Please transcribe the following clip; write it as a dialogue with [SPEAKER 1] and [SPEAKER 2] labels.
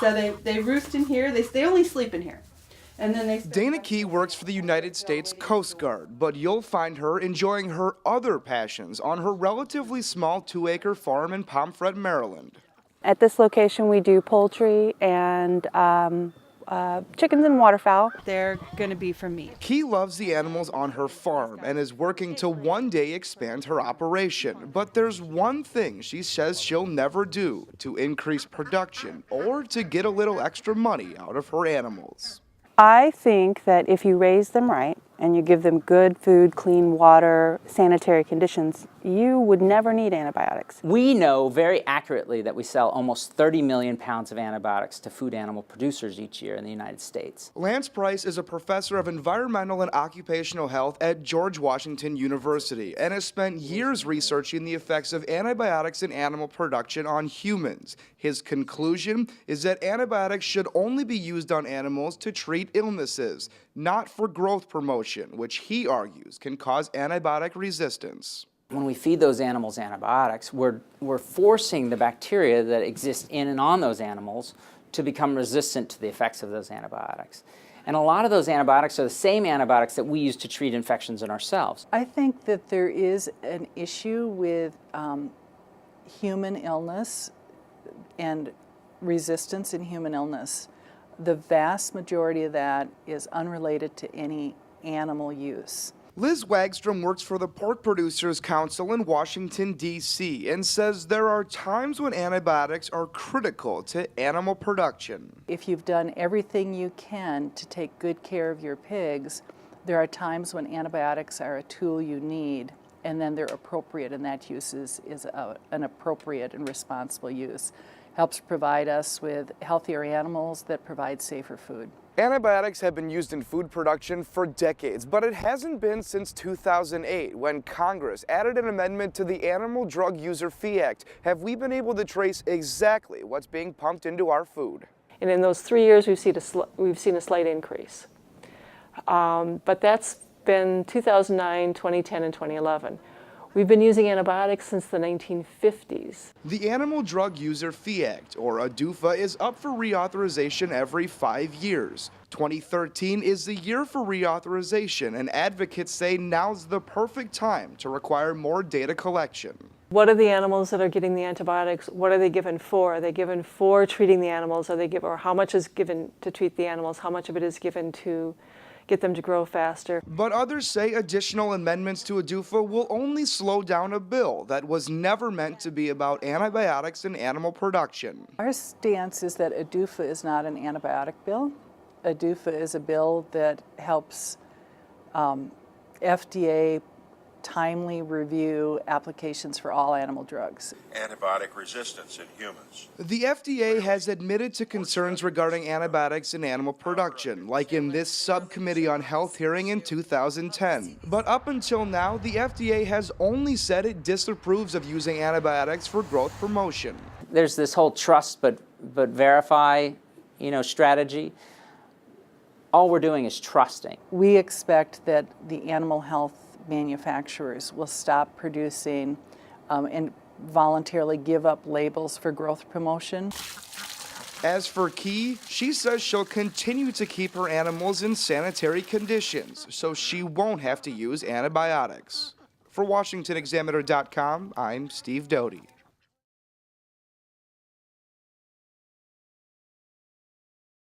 [SPEAKER 1] So they roost in here. They only sleep in here. And then
[SPEAKER 2] Dana Key works for the United States Coast Guard, but you'll find her enjoying her other passions on her relatively small 2-acre farm in Pomfret, Maryland.
[SPEAKER 3] At this location we do poultry and chickens and waterfowl.
[SPEAKER 1] They're going to be for meat.
[SPEAKER 2] Key loves the animals on her farm and is working to one day expand her operation. But there's one thing she says she'll never do to increase production or to get a little extra money out of her animals.
[SPEAKER 3] I think that if you raise them right and you give them good food, clean water, sanitary conditions, you would never need antibiotics.
[SPEAKER 4] We know very accurately that we sell almost 30 million pounds of antibiotics to food animal producers each year in the United States.
[SPEAKER 2] Lance Price is a professor of environmental and occupational health at George Washington University and has spent years researching the effects of antibiotics in animal production on humans. His conclusion is that antibiotics should only be used on animals to treat illnesses, not for growth promotion, which he argues can cause antibiotic resistance.
[SPEAKER 4] When we feed those animals antibiotics, we're forcing the bacteria that exist in and on those animals to become resistant to the effects of those antibiotics. And a lot of those antibiotics are the same antibiotics that we use to treat infections in ourselves.
[SPEAKER 5] I think that there is an issue with human illness and resistance in human illness. The vast majority of that is unrelated to any animal use.
[SPEAKER 2] Liz Wagstrom works for the Pork Producers Council in Washington, D.C. and says there are times when antibiotics are critical to animal production.
[SPEAKER 5] If you've done everything you can to take good care of your pigs, there are times when antibiotics are a tool you need, and then they're appropriate, and that use is an appropriate and responsible use. Helps provide us with healthier animals that provide safer food.
[SPEAKER 2] Antibiotics have been used in food production for decades, but it hasn't been since 2008 when Congress added an amendment to the Animal Drug User Fee Act. Have we been able to trace exactly what's being pumped into our food?
[SPEAKER 6] And in those 3 years, we've seen a slight increase. But that's been 2009, 2010, and 2011. We've been using antibiotics since the 1950s.
[SPEAKER 2] The Animal Drug User Fee Act, or ADUFA, is up for reauthorization every 5 years. 2013 is the year for reauthorization, and advocates say now's the perfect time to require more data collection.
[SPEAKER 6] What are the animals that are getting the antibiotics? What are they given for? Are they given for treating the animals? Or how much is given to treat the animals? How much of it is given to get them to grow faster?
[SPEAKER 2] But others say additional amendments to ADUFA will only slow down a bill that was never meant to be about antibiotics in animal production.
[SPEAKER 5] Our stance is that ADUFA is not an antibiotic bill. ADUFA is a bill that helps FDA timely review applications for all animal drugs.
[SPEAKER 7] Antibiotic resistance in humans.
[SPEAKER 2] The FDA has admitted to concerns regarding antibiotics in animal production, like in this subcommittee on health hearing in 2010. But up until now, the FDA has only said it disapproves of using antibiotics for growth promotion.
[SPEAKER 4] There's this whole trust but verify, strategy. All we're doing is trusting.
[SPEAKER 5] We expect that the animal health manufacturers will stop producing and voluntarily give up labels for growth promotion.
[SPEAKER 2] As for Key, she says she'll continue to keep her animals in sanitary conditions, so she won't have to use antibiotics. For WashingtonExaminer.com, I'm Steve Doty.